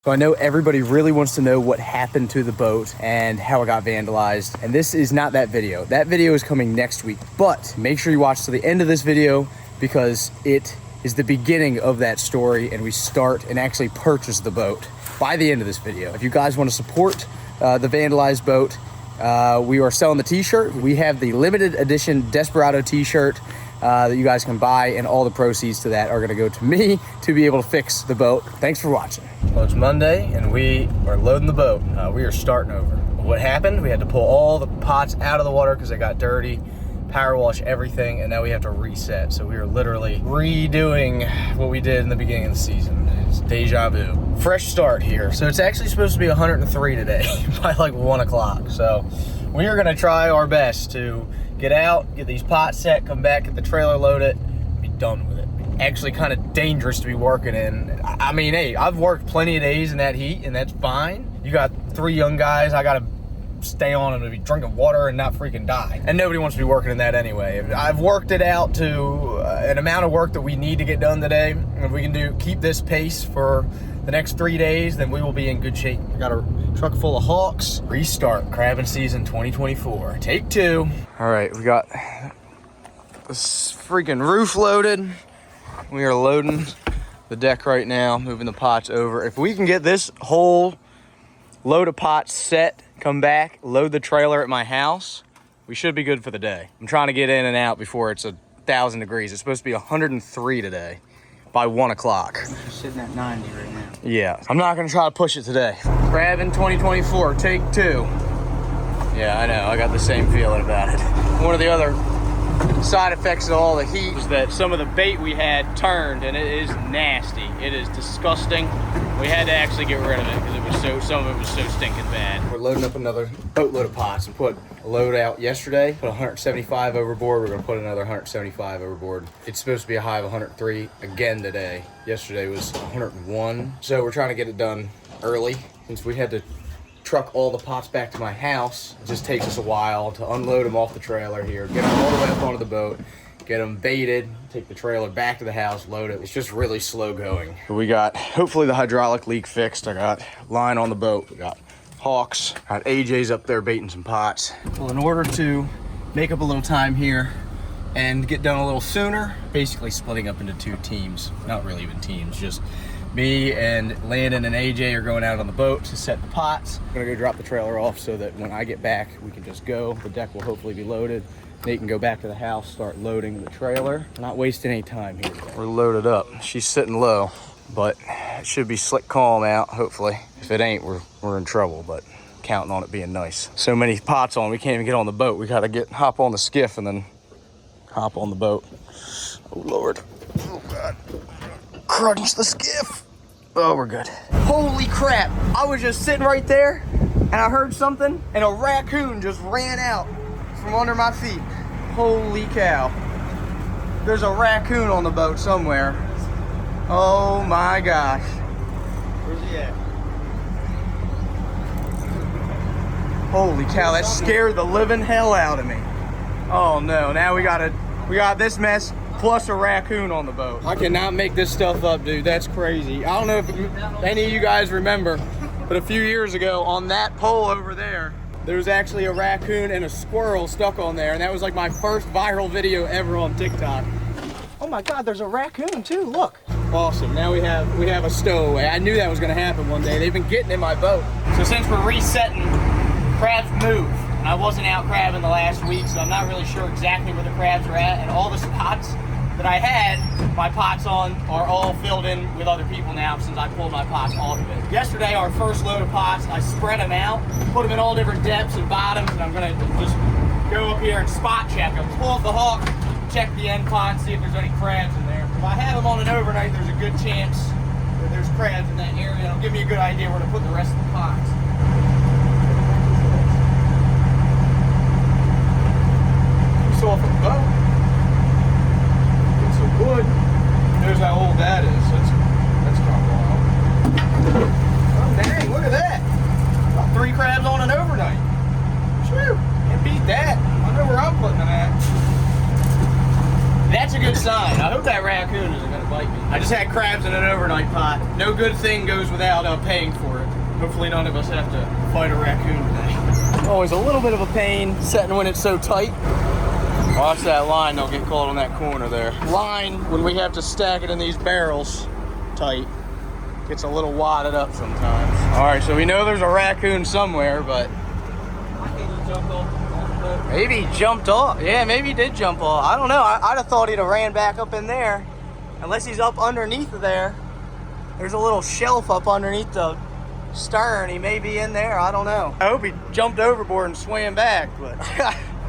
So I know everybody really wants to know what happened to the boat and how it got vandalized. And this is not that video. That video is coming next week, but make sure you watch to the end of this video because it is the beginning of that story and we start and actually purchase the boat by the end of this video. If you guys want to support the vandalized boat, we are selling the t-shirt. We have the limited edition Desperado t-shirt that you guys can buy, and all the proceeds to that are gonna go to me to be able to fix the boat. Thanks for watching. Well, it's Monday and we are loading the boat. We are starting over. What happened? We had to pull all the pots out of the water because they got dirty, power wash everything, and now we have to reset. So we are literally redoing what we did in the beginning of the season. It's deja vu. Fresh start here. So it's actually supposed to be 103 today by like 1 o'clock. So we are gonna try our best to get out, get these pots set, come back, get the trailer loaded, be done with it. Actually kind of dangerous to be working in. I mean, hey, I've worked plenty of days in that heat and that's fine. You got 3 young guys, I gotta stay on them to be drinking water and not freaking die. And nobody wants to be working in that anyway. I've worked it out to an amount of work that we need to get done today. If we can keep this pace for the next 3 days, then we will be in good shape. We got a truck full of hawks. Restart crabbing season 2024. Take 2. All right, we got this freaking roof loaded. We are loading the deck right now, moving the pots over. If we can get this whole load of pots set, come back, load the trailer at my house, we should be good for the day. I'm trying to get in and out before it's 1,000 degrees. It's supposed to be 103 today by 1 o'clock. You're sitting at 90 right now. Yeah, I'm not gonna try to push it today. Crabbing 2024, take 2. Yeah, I know, I got the same feeling about it. One of the other side effects of all the heat was that some of the bait we had turned, and it is nasty. It is disgusting. We had to actually get rid of it because it was some of it was so stinking bad. We're loading up another boatload of pots and put a load out yesterday. Put 175 overboard. We're gonna put another 175 overboard. It's supposed to be a high of 103 again today. Yesterday was 101. So we're trying to get it done early since we had to truck all the pots back to my house. It just takes us a while to unload them off the trailer here, get them all the way up onto the boat, get them baited, take the trailer back to the house, load it. It's just really slow going. We got hopefully the hydraulic leak fixed. I got line on the boat. We got hawks, got AJ's up there baiting some pots. Well, in order to make up a little time here and get done a little sooner, basically splitting up into 2 teams, not really even teams, just me and Landon and AJ are going out on the boat to set the pots. I'm gonna go drop the trailer off so that when I get back, we can just go. The deck will hopefully be loaded. Nate can go back to the house, start loading the trailer. We're not wasting any time here today. We're loaded up. She's sitting low, but it should be slick calm out, hopefully. If it ain't, we're in trouble, but counting on it being nice. So many pots on, we can't even get on the boat. We gotta hop on the skiff and then hop on the boat. Oh Lord, oh God. Crunch the skiff. Oh, we're good. Holy crap. I was just sitting right there and I heard something and a raccoon just ran out from under my feet. Holy cow. There's a raccoon on the boat somewhere. Oh my gosh. Where's he at? Holy cow, that scared the living hell out of me. Oh no, now we got this mess plus a raccoon on the boat. I cannot make this stuff up, dude. That's crazy. I don't know if any of you guys remember, but a few years ago on that pole over there, there was actually a raccoon and a squirrel stuck on there, and that was like my first viral video ever on TikTok. Oh my God, there's a raccoon too, look. Awesome, now we have a stowaway. I knew that was gonna happen one day. They've been getting in my boat. So since we're resetting, crabs move. And I wasn't out crabbing the last week, so I'm not really sure exactly where the crabs are at, and all the spots that I had my pots on are all filled in with other people now since I pulled my pots off of it. Yesterday, our first load of pots, I spread them out, put them in all different depths and bottoms, and I'm gonna just go up here and spot check them. Pull up the hawk, check the end pot, see if there's any crabs in there. If I have them on an overnight, there's a good chance that there's crabs in that area. It'll give me a good idea where to put the rest of the pots. So off a boat. Get some wood. There's how old that is. That's kind of wild. Oh dang, look at that. Got 3 crabs on an overnight. Whew, can't beat that. I know where I'm putting them at. That's a good sign. I hope that raccoon isn't gonna bite me. I just had crabs in an overnight pot. no good thing goes without paying for it. Hopefully none of us have to fight a raccoon today. Always a little bit of a pain setting when it's so tight. Watch that line, don't get caught on that corner there. Line, when we have to stack it in these barrels tight, gets a little wadded up sometimes. All right, so we know there's a raccoon somewhere, but maybe he jumped off. Yeah, maybe he did jump off. I don't know. I'd have thought he'd have ran back up in there. Unless he's up underneath there. There's a little shelf up underneath the stern. He may be in there. I don't know. I hope he jumped overboard and swam back, but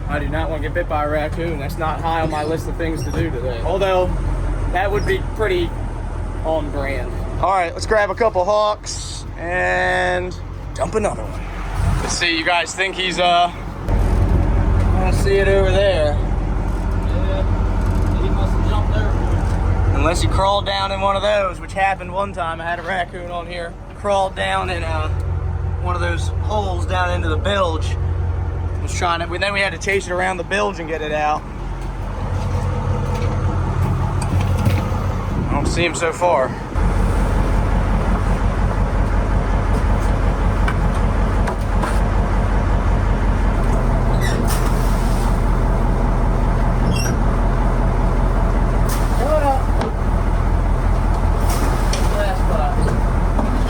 I do not want to get bit by a raccoon. That's not high on my list of things to do today. Although, that would be pretty on brand. All right, let's grab a couple hawks and dump another one. Let's see, you guys think he's, I don't see it over there. Yeah, he must have jumped over. Unless he crawled down in one of those, which happened one time. I had a raccoon on here. Crawled down in one of those holes down into the bilge. Was trying to, then we had to chase it around the bilge and get it out. I don't see him so far.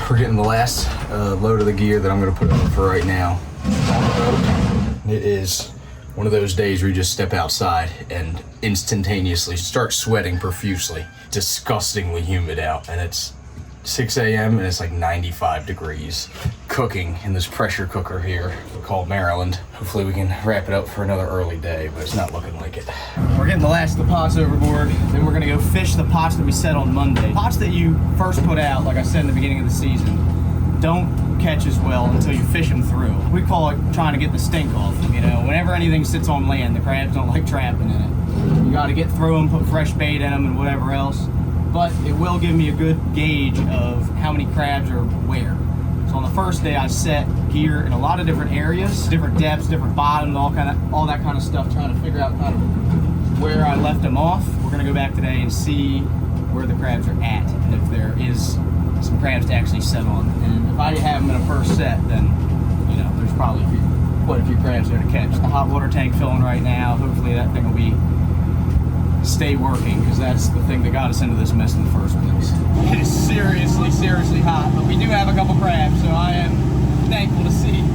We're getting the last load of the gear that I'm going to put on for right now. It is one of those days where you just step outside and instantaneously start sweating profusely. Disgustingly humid out, and it's 6 a.m. and it's like 95 degrees. Cooking in this pressure cooker here called Maryland. Hopefully we can wrap it up for another early day, but it's not looking like it. We're getting the last of the pots overboard. Then we're gonna go fish the pots that we set on Monday. Pots that you first put out, like I said in the beginning of the season, don't catch as well until you fish them through. We call it trying to get the stink off. You know, whenever anything sits on land, the crabs don't like trapping in it. You gotta get through them, put fresh bait in them and whatever else. But it will give me a good gauge of how many crabs are where. So on the first day I set gear in a lot of different areas, different depths, different bottoms, all that kind of stuff, trying to figure out kind of where I left them off. We're gonna go back today and see where the crabs are at and if there is some crabs to actually set on. And if I have them in a first set, then you know there's probably quite a few crabs there to catch. The hot water tank filling right now. Hopefully that thing will stay working, because that's the thing that got us into this mess in the first place. It is seriously hot, but we do have a couple crabs, so I am thankful to see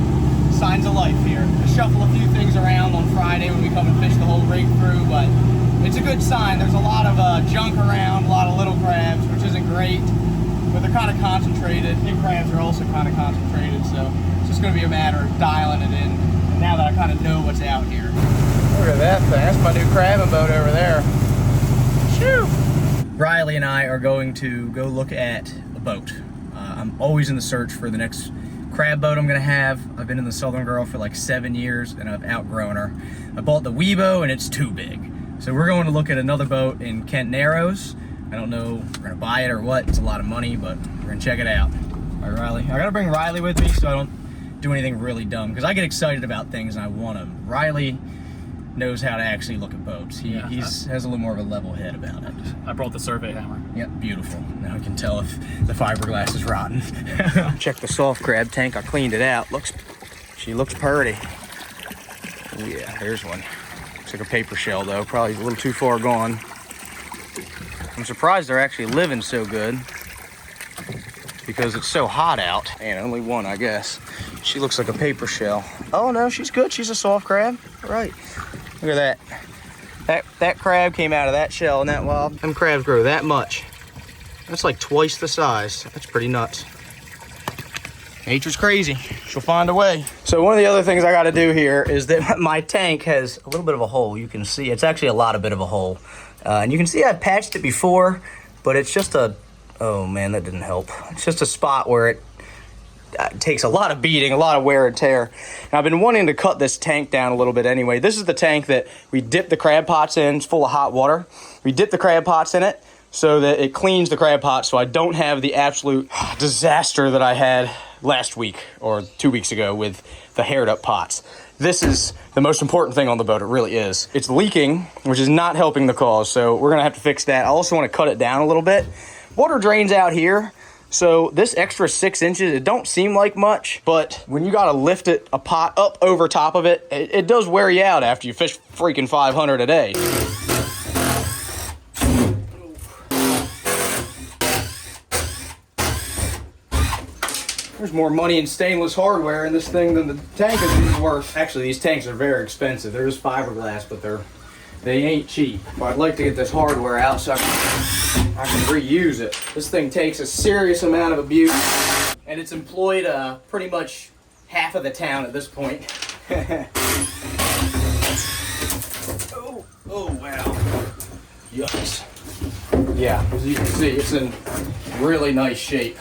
signs of life here. I shuffle a few things around on Friday when we come and fish the whole rig through, but it's a good sign. There's a lot of junk around, a lot of little crabs, which isn't great, but they're kind of concentrated. Big crabs are also kind of concentrated, so it's just going to be a matter of dialing it in. And now that I kind of know what's out here. Look at that thing. That's my new crabbing boat over there. Shoo! Riley and I are going to go look at a boat. I'm always in the search for the next crab boat I'm gonna have. I've been in the Southern Girl for like 7 years and I've outgrown her. I bought the Weibo and it's too big. So we're going to look at another boat in Kent Narrows. I don't know if we're gonna buy it or what. It's a lot of money, but we're gonna check it out. All right, Riley. I gotta bring Riley with me so I don't do anything really dumb, because I get excited about things and I want them. Riley knows how to actually look at boats. He has a little more of a level head about it. I brought the survey hammer. Yep, beautiful. Now I can tell if the fiberglass is rotten. Check the soft crab tank. I cleaned it out. She looks pretty. Oh yeah, there's one. Looks like a paper shell though. Probably a little too far gone. I'm surprised they're actually living so good, because it's so hot out. And only one, I guess. She looks like a paper shell. Oh no, she's good. She's a soft crab. Right. Look at that. That crab came out of that shell in that wild. Them crabs grow that much. That's like twice the size. That's pretty nuts. Nature's crazy. She'll find a way. So one of the other things I got to do here is that my tank has a little bit of a hole. You can see it's actually a bit of a hole. And you can see I've patched it before, but it's just oh man, that didn't help. It's just a spot where it takes a lot of beating, a lot of wear and tear. And I've been wanting to cut this tank down a little bit anyway. This is the tank that we dip the crab pots in. It's full of hot water. We dip the crab pots in it so that it cleans the crab pots, so I don't have the absolute disaster that I had last week or 2 weeks ago with the haired up pots. This is the most important thing on the boat. It really is. It's leaking, which is not helping the cause, so we're gonna have to fix that. I also want to cut it down a little bit. Water drains out here, So this extra 6 inches, it don't seem like much, but when you gotta lift it, a pot up over top of it, it does wear you out after you fish freaking 500 a day. There's more money in stainless hardware in this thing than the tank is worth. Actually, these tanks are very expensive. They're just fiberglass, but they ain't cheap. But I'd like to get this hardware out so I can reuse it. This thing takes a serious amount of abuse, and it's employed pretty much half of the town at this point. Oh wow. Yucks. Yeah, as you can see, it's in really nice shape.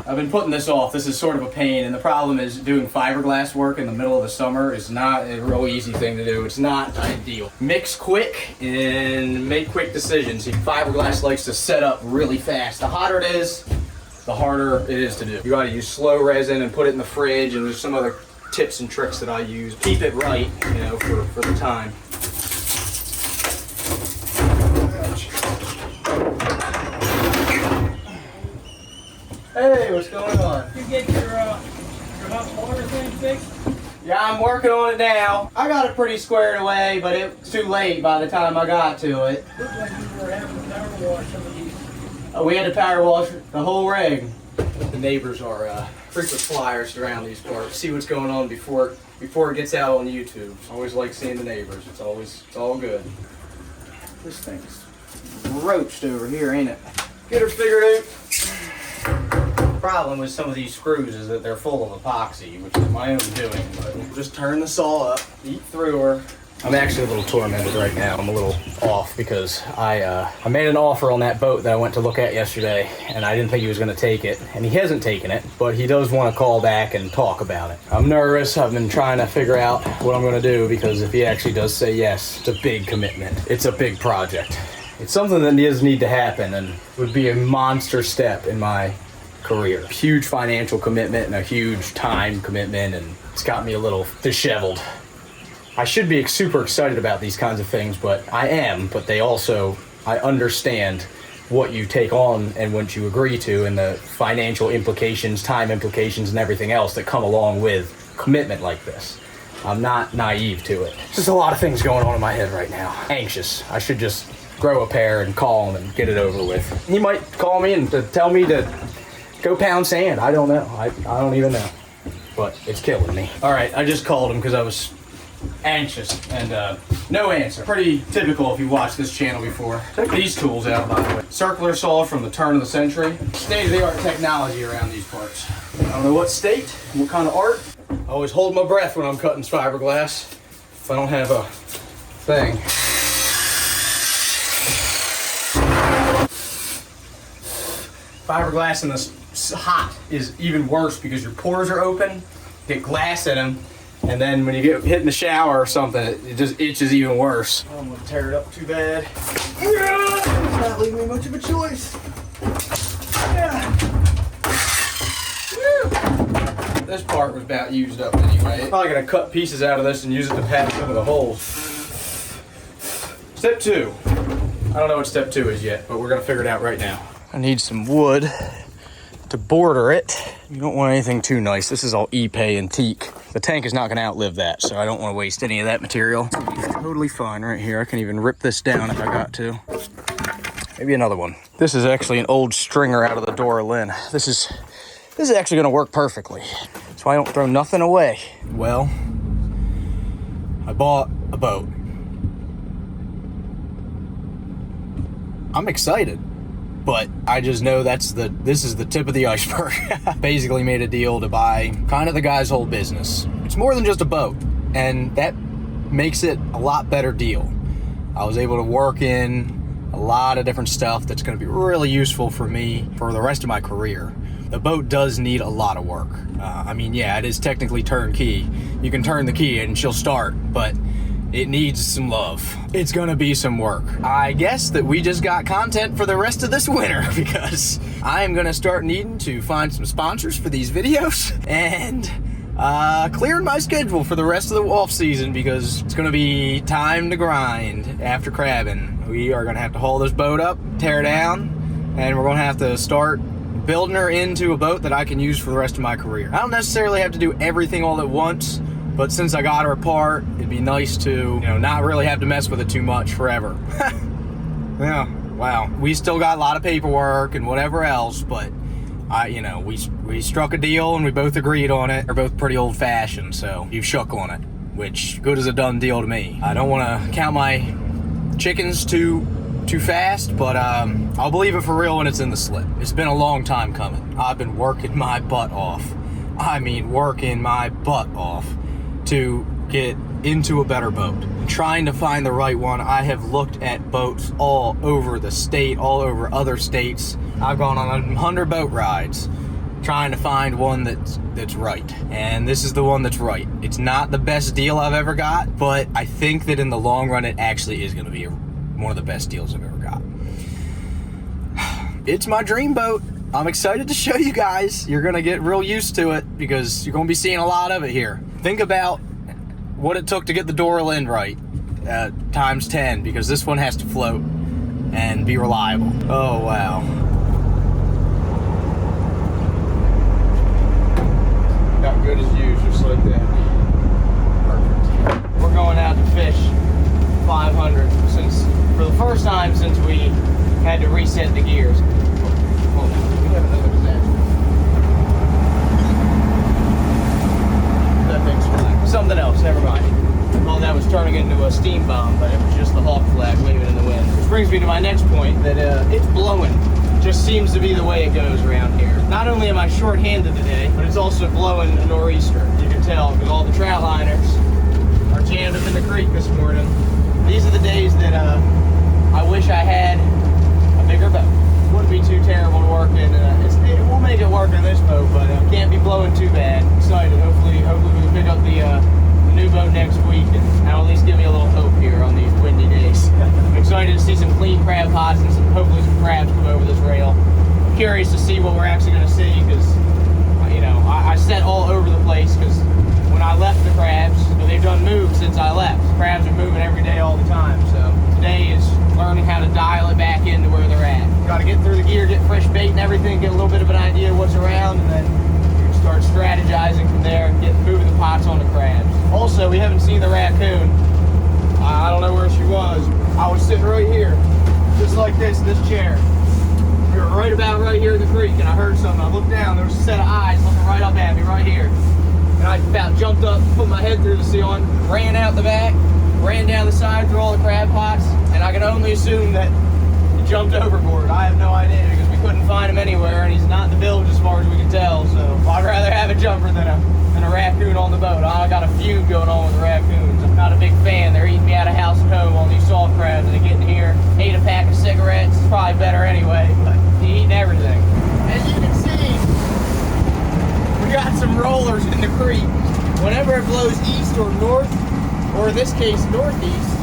I've been putting this off. This is sort of a pain, and the problem is doing fiberglass work in the middle of the summer is not a real easy thing to do. It's not ideal. Mix quick and make quick decisions. Fiberglass likes to set up really fast. The hotter it is, the harder it is to do. You gotta use slow resin and put it in the fridge, and there's some other tips and tricks that I use. Keep it right, you know, for the time. Hey, what's going on? You get your hot water thing fixed? Yeah, I'm working on it now. I got it pretty squared away, but it was too late by the time I got to it. Looked like you were having to power wash some of these. We had to power wash the whole rig. The neighbors are frequent flyers around these parts. See what's going on before it gets out on YouTube. Always like seeing the neighbors. It's all good. This thing's roached over here, ain't it? Get her figured out. Problem with some of these screws is that they're full of epoxy, which is my own doing, but we'll just turn the saw up, eat through her. I'm actually a little tormented right now. I'm a little off because I made an offer on that boat that I went to look at yesterday, and I didn't think he was going to take it, and he hasn't taken it, but he does want to call back and talk about it. I'm nervous. I've been trying to figure out what I'm going to do, because if he actually does say yes, it's a big commitment. It's a big project. It's something that does need to happen and would be a monster step in my career. Huge financial commitment and a huge time commitment, and it's got me a little disheveled. I should be super excited about these kinds of things, but I am, but I understand what you take on and what you agree to, and the financial implications, time implications, and everything else that come along with commitment like this. I'm not naive to it. There's a lot of things going on in my head right now. Anxious. I should just grow a pair and call him and get it over with. He might call me and tell me to go pound sand. I don't know. I don't even know. But it's killing me. All right, I just called him because I was anxious, and no answer. Pretty typical if you watched this channel before. Check these tools out, by the way. Circular saw from the turn of the century. State-of-the-art technology around these parts. I don't know what state, what kind of art. I always hold my breath when I'm cutting fiberglass if I don't have a thing. Fiberglass in this hot is even worse because your pores are open, get glass in them, and then when you get hit in the shower or something, it just itches even worse. Oh, I'm gonna tear it up too bad. It's not leaving me much of a choice. This part was about used up anyway. Probably gonna cut pieces out of this and use it to patch some of the holes. Step 2. I don't know what step 2 is yet, but we're gonna figure it out right now. I need some wood to border it. You don't want anything too nice. This is all epay and teak. The tank is not going to outlive that, so I don't want to waste any of that material. It's totally fine right here. I can even rip this down if I got to. Maybe another one. This is actually an old stringer out of the Dora Lynn. This is actually going to work perfectly. That's why I don't throw nothing away. Well, I bought a boat. I'm excited. But I just know this is the tip of the iceberg. Basically made a deal to buy kind of the guy's whole business. It's more than just a boat, and that makes it a lot better deal. I was able to work in a lot of different stuff that's going to be really useful for me for the rest of my career. The boat does need a lot of work. I mean, yeah, it is technically turnkey. You can turn the key and she'll start, but it needs some love. It's gonna be some work. I guess that we just got content for the rest of this winter, because I am gonna start needing to find some sponsors for these videos and clearing my schedule for the rest of the off season, because it's gonna be time to grind after crabbing. We are gonna have to haul this boat up, tear it down, and we're gonna have to start building her into a boat that I can use for the rest of my career. I don't necessarily have to do everything all at once, but since I got her apart, it'd be nice to, you know, not really have to mess with it too much forever. Yeah, wow. We still got a lot of paperwork and whatever else, but you know, we struck a deal and we both agreed on it. We're both pretty old-fashioned, so you shook on it, which good as a done deal to me. I don't want to count my chickens too fast, but I'll believe it for real when it's in the slip. It's been a long time coming. I've been working my butt off. I mean, working my butt off to get into a better boat. Trying to find the right one. I have looked at boats all over the state, all over other states. I've gone on 100 boat rides trying to find one that's right. And this is the one that's right. It's not the best deal I've ever got, but I think that in the long run it actually is going to be one of the best deals I've ever got. It's my dream boat. I'm excited to show you guys. You're going to get real used to it because you're going to be seeing a lot of it here. Think about what it took to get the Doral end right, times 10, because this one has to float and be reliable. Oh, wow. Got good as used, just like that. Perfect. We're going out to fish 500 for the first time since we had to reset the gears. Hold on, we have another disaster. That thing's flying. Something else, never mind. Well, that was turning into a steam bomb, but it was just the hawk flag waving in the wind. Which brings me to my next point, that it's blowing. Just seems to be the way it goes around here. Not only am I short-handed today, but it's also blowing a nor'easter. You can tell because all the trout liners are jammed up in the creek this morning. These are the days that I wish I had a bigger boat. Wouldn't be too terrible to work in. We'll make it work in this boat, but can't be blowing too bad. Excited. Hopefully we can pick up the new boat next week, and that'll at least give me a little hope here on these windy days. I'm excited to see some clean crab pots and hopefully some crabs come over this rail. I'm curious to see what we're actually going to see because, you know, I set all over the place because when I left the crabs, they've done moved since I left. Crabs are moving every day all the time, so today is learning how to dial it back into where they're at. Got to get through the gear, get fresh bait and everything, get a little bit of an idea of what's around, and then start strategizing from there and moving the pots on the crabs. Also, we haven't seen the raccoon. I don't know where she was. I was sitting right here, just like this chair. We were right here in the creek, and I heard something. I looked down, there was a set of eyes looking right up at me right here. And I about jumped up, put my head through the ceiling, ran out the back, ran down the side through all the crab pots, and I can only assume that he jumped overboard. I have no idea because we couldn't find him anywhere, and he's not in the bilge as far as we can tell, so I'd rather have a jumper than a raccoon on the boat. I got a feud going on with the raccoons. I'm not a big fan. They're eating me out of house and home on these soft crabs, and they get in here, ate a pack of cigarettes. It's probably better anyway, but they're eating everything. As you can see, we got some rollers in the creek. Whenever it blows east or north, or in this case northeast,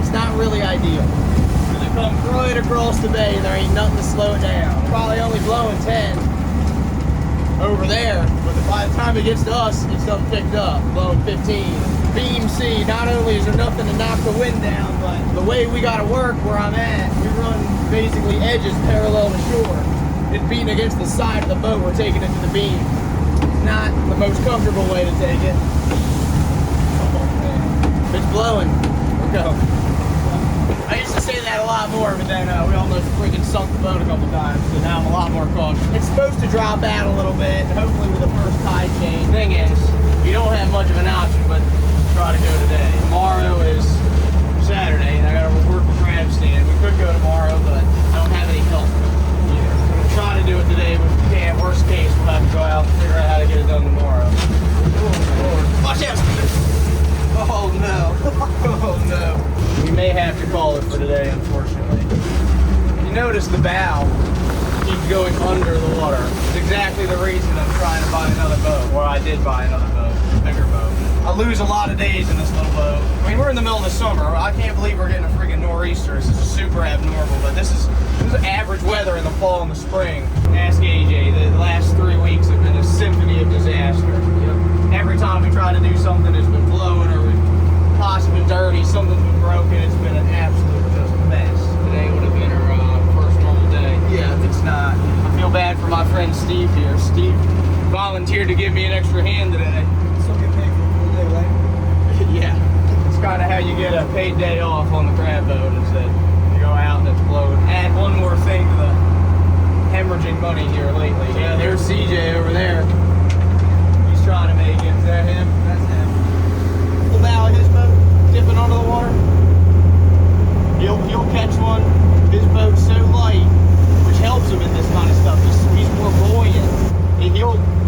it's not really ideal. Because it comes right across the bay and there ain't nothing to slow it down. Probably only blowing 10 over there, but by the time it gets to us, it's done picked up, blowing 15. Beam C, not only is there nothing to knock the wind down, but the way we gotta work where I'm at, we run basically edges parallel to shore. It's beating against the side of the boat, we're taking it to the beam. Not the most comfortable way to take it. Oh man. If it's blowing, we're going. I used to say that a lot more, but then we almost freaking sunk the boat a couple times, so now I'm a lot more cautious. It's supposed to drop out a little bit, hopefully with the first tide change. Thing is, you don't have much of an option but try to go today. Tomorrow is Saturday, and I gotta work the crab stand. We could go tomorrow, but I don't have any help either. I'm gonna try to do it today, but if we can't, worst case, we'll have to go out and figure out how to get it done tomorrow. Oh Lord. Watch out! Oh no. Oh no. We may have to call it for today, unfortunately. You notice the bow keeps going under the water. It's exactly the reason I'm trying to buy another boat, or I did buy another boat, a bigger boat. I lose a lot of days in this little boat. I mean, we're in the middle of the summer. I can't believe we're getting a freaking nor'easter. This is super abnormal, but this is average weather in the fall and the spring. Ask AJ, the last 3 weeks have been a symphony of disaster. Every time we try to do something, it's been blowing or possibly dirty, something's been broken. It's been an absolute just mess. Today would have been our not. I feel bad for my friend Steve here. Steve volunteered to give me an extra hand today. Still get paid for a full day, right? Yeah, it's kind of how you get a paid day off on the crab boat, is that you go out and it's blowing. Add one more thing to the hemorrhaging money here lately. Yeah, there's CJ over there. He's trying to make it. Is that him? That's him. The bow of his boat dipping under the water. He'll catch one. His boat's so light, which helps him in this kind of stuff. He's more buoyant.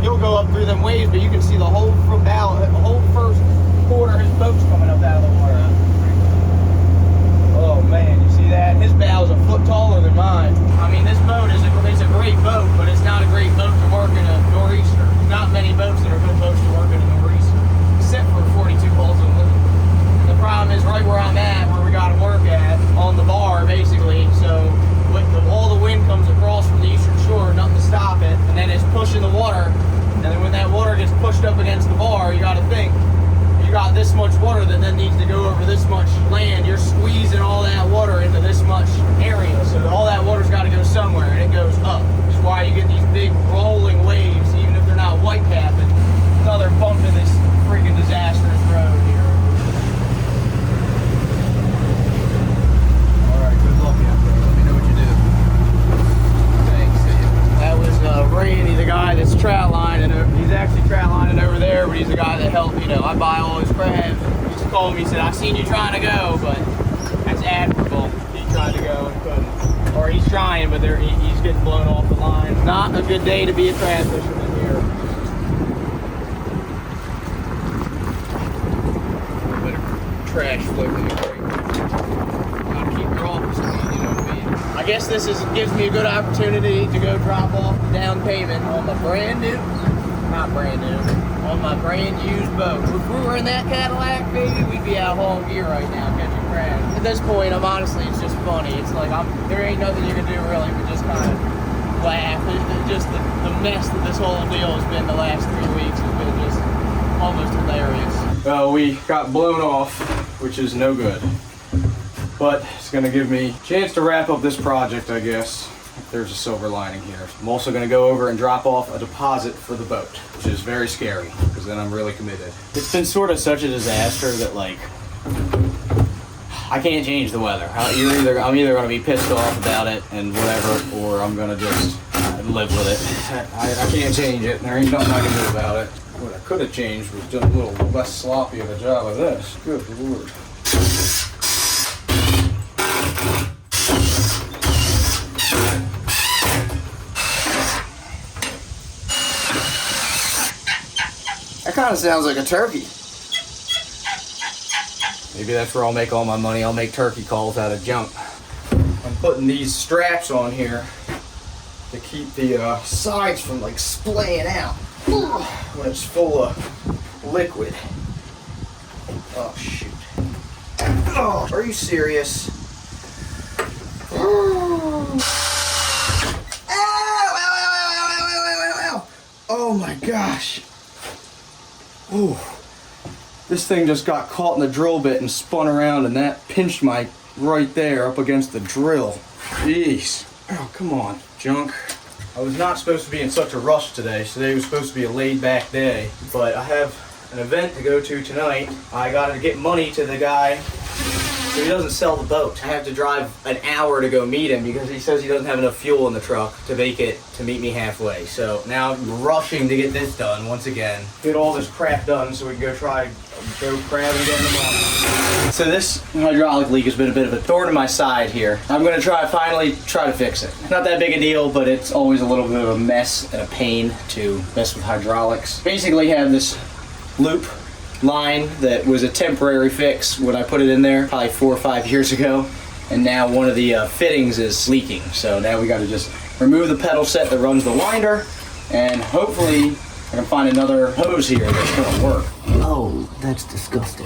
He'll go up through them waves, but you can see the whole from bow, the whole first quarter of his boat's coming up out of the water. Oh man, you see that? His bow's a foot taller than mine. I mean, this boat is a great boat, but it's not a great boat to work in a nor'easter. There's not many boats that are good boats to work in a nor'easter, except for 42 holes in loop. The problem is right where I'm at, where we got to work at, on the bar basically. So all the wind comes across from the eastern shore, nothing to stop it, and then it's pushing the water. And then when that water gets pushed up against the bar, you got to think, you got this much water that then needs to go over this much land. You're squeezing all that water into this much area. So all that water's got to go somewhere, and it goes up. Which is why you get these big rolling waves, even if they're not white capping. Another bump in this freaking disastrous road here. All right, good luck out there. Let me know what you do. Thanks. That was Randy, the guy that's trout lining. He's actually trout lining over there, but he's the guy that helped. You know, I buy all his crabs. He just called me, said, "I seen you trying to go," but that's admirable. He tried to go and couldn't, or he's trying, but he's getting blown off the line. Not a good day to be a crab fisherman here. A little bit of trash floating in the creek. Gotta keep your office clean, you know what I mean? I guess this gives me a good opportunity to go drop off the down payment on my on my brand used boat. If we were in that Cadillac, baby, we'd be out hauling gear right now catching crabs. At this point, it's just funny. It's like there ain't nothing you can do really but just kind of laugh. It's just the mess that this whole deal has been the last 3 weeks has been just almost hilarious. Well, we got blown off, which is no good. But it's gonna give me a chance to wrap up this project, I guess. There's a silver lining here. I'm also gonna go over and drop off a deposit for the boat, which is very scary, because then I'm really committed. It's been sort of such a disaster that, like, I can't change the weather. I'm either gonna be pissed off about it and whatever, or I'm gonna just live with it. I can't change it. There ain't nothing I can do about it. What I could have changed was done a little less sloppy of a job of this. Good Lord. That kind of sounds like a turkey. Maybe that's where I'll make all my money. I'll make turkey calls out of junk. I'm putting these straps on here to keep the sides from like splaying out when it's full of liquid. Oh shoot. Oh, are you serious? Ow, ow, ow, ow, ow, ow, ow, ow. Oh my gosh. Ooh, this thing just got caught in the drill bit and spun around, and that pinched my right there up against the drill. Jeez. Oh, come on, junk. I was not supposed to be in such a rush today. Today was supposed to be a laid-back day, but I have an event to go to tonight. I gotta get money to the guy so he doesn't sell the boat. I have to drive an hour to go meet him because he says he doesn't have enough fuel in the truck to make it to meet me halfway. So now I'm rushing to get this done once again. Get all this crap done so we can go crabbing again tomorrow. So this hydraulic leak has been a bit of a thorn in my side here. I'm gonna finally try to fix it. Not that big a deal, but it's always a little bit of a mess and a pain to mess with hydraulics. Basically have this loop line that was a temporary fix when I put it in there probably 4 or 5 years ago, and now one of the fittings is leaking, so now we got to just remove the pedal set that runs the winder, and hopefully I can find another hose here that's gonna work. Oh, that's disgusting.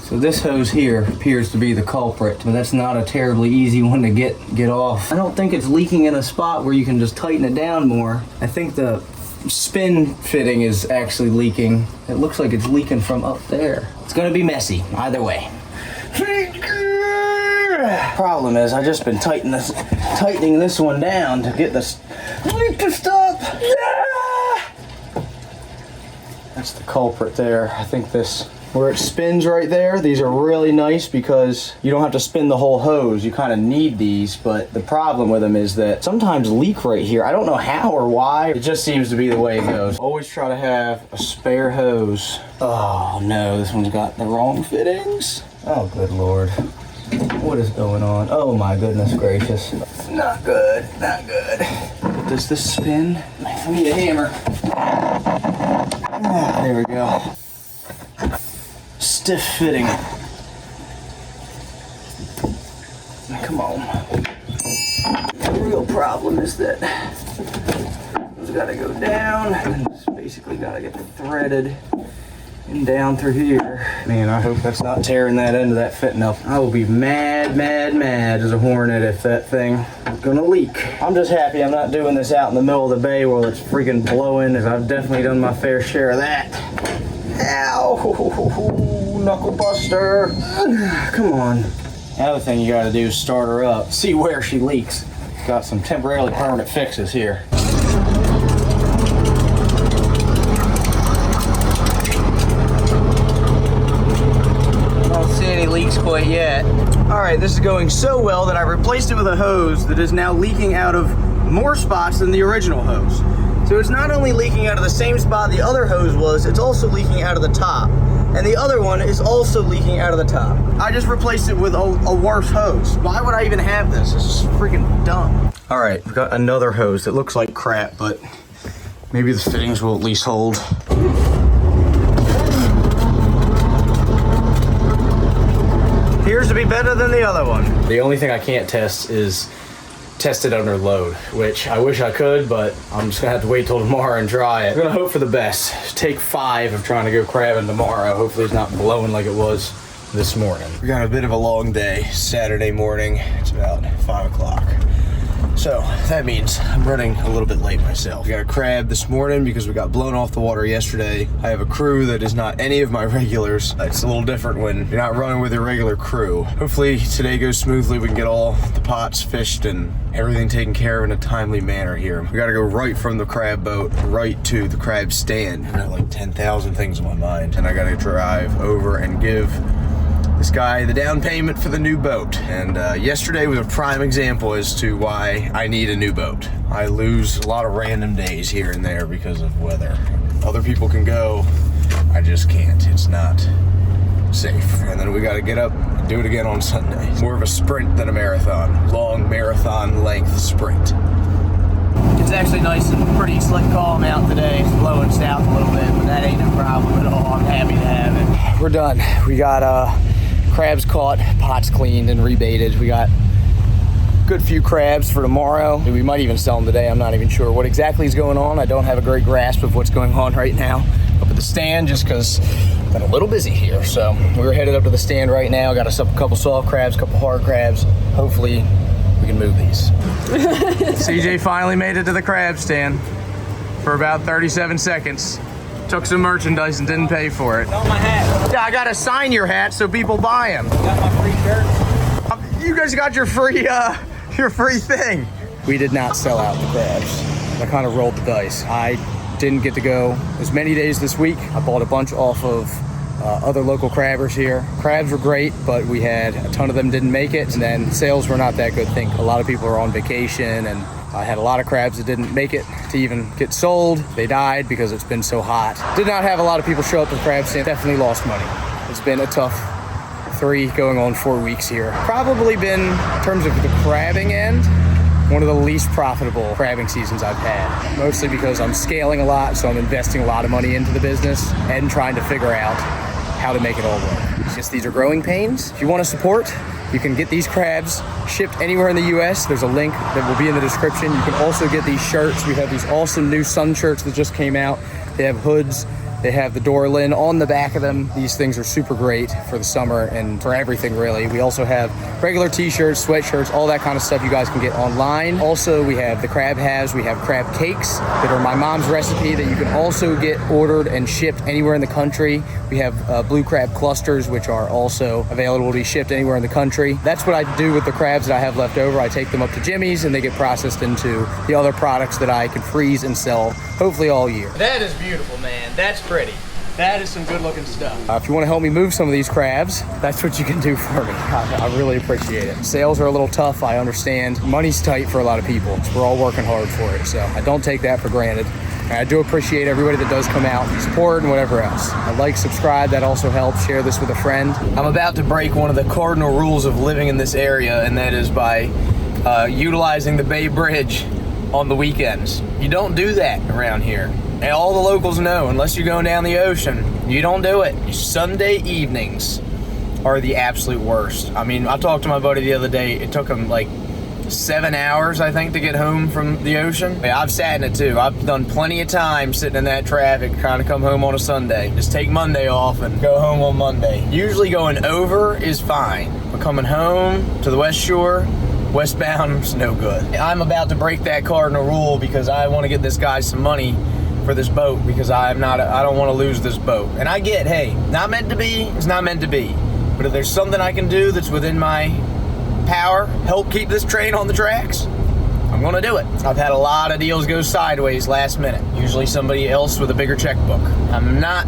So this hose here appears to be the culprit, but that's not a terribly easy one to get off. I don't think it's leaking in a spot where you can just tighten it down more. I think the spin fitting is actually leaking. It looks like it's leaking from up there. It's gonna be messy either way. Problem is, I just been tightening this one down to get this leak to stop. That's the culprit there. I think this, where it spins right there, these are really nice because you don't have to spin the whole hose. You kind of need these, but the problem with them is that sometimes leak right here. I don't know how or why. It just seems to be the way it goes. Always try to have a spare hose. Oh no, this one's got the wrong fittings. Oh, good Lord. What is going on? Oh my goodness gracious. Not good, not good. Does this spin? I need a hammer. Ah, there we go. Stiff fitting. Come on. The real problem is that it's gotta go down. It's basically gotta get threaded and down through here. Man, I hope that's not tearing that end of that fitting up. I will be mad, mad, mad as a hornet if that thing is gonna leak. I'm just happy I'm not doing this out in the middle of the bay where it's freaking blowing, as I've definitely done my fair share of that. Ow, knuckle buster. Come on. The other thing you gotta do is start her up, see where she leaks. Got some temporarily permanent fixes here. Leaks quite yet. All right, this is going so well that I replaced it with a hose that is now leaking out of more spots than the original hose. So it's not only leaking out of the same spot the other hose was, it's also leaking out of the top. And the other one is also leaking out of the top. I just replaced it with a worse hose. Why would I even have this? This is freaking dumb. All right, we've got another hose that looks like crap, but maybe the fittings will at least hold. Appears to be better than the other one. The only thing I can't test is test it under load, which I wish I could, but I'm just gonna have to wait till tomorrow and try it. I'm gonna hope for the best. Take 5 of trying to go crabbing tomorrow. Hopefully it's not blowing like it was this morning. We got a bit of a long day, Saturday morning. It's about 5 o'clock. So that means I'm running a little bit late myself. We got a crab this morning because we got blown off the water yesterday. I have a crew that is not any of my regulars. It's a little different when you're not running with your regular crew. Hopefully today goes smoothly. We can get all the pots fished and everything taken care of in a timely manner here. We gotta go right from the crab boat right to the crab stand. I've got like 10,000 things on my mind, and I gotta drive over and give this guy the down payment for the new boat. And yesterday was a prime example as to why I need a new boat. I lose a lot of random days here and there because of weather. Other people can go, I just can't. It's not safe. And then we gotta get up and do it again on Sunday. More of a sprint than a marathon. Long marathon length sprint. It's actually nice and pretty slick calm out today. It's blowing south a little bit, but that ain't no problem at all. I'm happy to have it. We're done. We got crabs caught, pots cleaned and rebaited. We got a good few crabs for tomorrow. We might even sell them today. I'm not even sure what exactly is going on. I don't have a great grasp of what's going on right now up at the stand, just because I've been a little busy here. So we're headed up to the stand right now. Got us up a couple soft crabs, a couple hard crabs. Hopefully we can move these. CJ finally made it to the crab stand for about 37 seconds. Took some merchandise and didn't pay for it. Got my hat. Yeah, I gotta sign your hat so people buy them. Got my free shirt. You guys got your free thing. We did not sell out the crabs. I kind of rolled the dice. I didn't get to go as many days this week. I bought a bunch off of other local crabbers here. Crabs were great, but we had a ton of them didn't make it, and then sales were not that good. I think a lot of people are on vacation, and I had a lot of crabs that didn't make it to even get sold. They died because it's been so hot. Did not have a lot of people show up to the crab stand. Definitely lost money. It's been a tough 3 going on 4 weeks here. Probably been, in terms of the crabbing end, one of the least profitable crabbing seasons I've had. Mostly because I'm scaling a lot, so I'm investing a lot of money into the business and trying to figure out how to make it all work. It's just these are growing pains. If you want to support, you can get these crabs shipped anywhere in the US. There's a link that will be in the description. You can also get these shirts. We have these awesome new sun shirts that just came out. They have hoods They have the door lid on the back of them. These things are super great for the summer and for everything really. We also have regular t-shirts, sweatshirts, all that kind of stuff you guys can get online. Also, we have the crab halves. We have crab cakes that are my mom's recipe that you can also get ordered and shipped anywhere in the country. We have blue crab clusters, which are also available to be shipped anywhere in the country. That's what I do with the crabs that I have left over. I take them up to Jimmy's and they get processed into the other products that I can freeze and sell hopefully all year. That is beautiful, man. That's pretty. That is some good looking stuff. If you want to help me move some of these crabs, that's what you can do for me. I really appreciate it. Sales are a little tough, I understand. Money's tight for a lot of people. We're all working hard for it, so I don't take that for granted. And I do appreciate everybody that does come out and support and whatever else. Like, subscribe, that also helps. Share this with a friend. I'm about to break one of the cardinal rules of living in this area, and that is by utilizing the Bay Bridge on the weekends. You don't do that around here. And all the locals know, unless you're going down the ocean, you don't do it. Sunday evenings are the absolute worst. I mean, I talked to my buddy the other day. It took him like 7 hours, I think, to get home from the ocean. Yeah, I've sat in it too. I've done plenty of time sitting in that traffic trying to come home on a Sunday. Just take Monday off and go home on Monday. Usually going over is fine, but coming home to the West Shore, westbound is no good. I'm about to break that cardinal rule because I want to get this guy some money for this boat because I don't want to lose this boat. And I get, hey, not meant to be, it's not meant to be. But if there's something I can do that's within my power, help keep this train on the tracks, I'm gonna do it. I've had a lot of deals go sideways last minute. Usually somebody else with a bigger checkbook. I'm not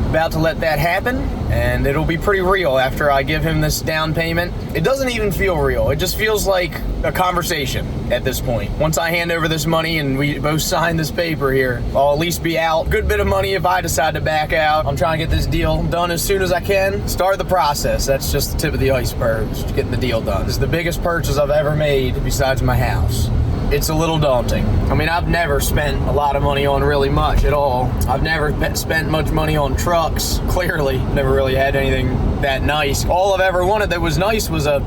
about to let that happen, and it'll be pretty real after I give him this down payment. It doesn't even feel real. It just feels like a conversation at this point. Once I hand over this money and we both sign this paper here, I'll at least be out. Good bit of money if I decide to back out. I'm trying to get this deal done as soon as I can. Start the process. That's just the tip of the iceberg, just getting the deal done. This is the biggest purchase I've ever made besides my house. It's a little daunting. I mean, I've never spent a lot of money on really much at all. I've never spent much money on trucks, clearly. Never really had anything that nice. All I've ever wanted that was nice was a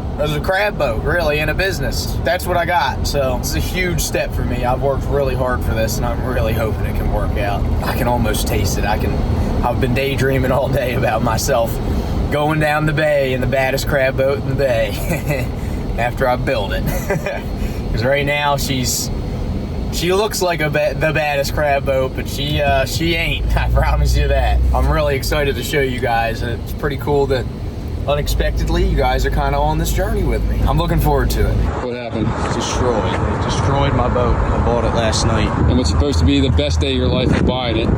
crab boat, really, and a business. That's what I got. So it's a huge step for me. I've worked really hard for this, and I'm really hoping it can work out. I can almost taste it. I've been daydreaming all day about myself going down the bay in the baddest crab boat in the bay after I build it. Because right now she looks like the baddest crab boat, but she ain't. I promise you that. I'm really excited to show you guys. It's pretty cool that unexpectedly you guys are kind of on this journey with me. I'm looking forward to it. What happened? Destroyed my boat. I bought it last night. And it's supposed to be the best day of your life of buying it.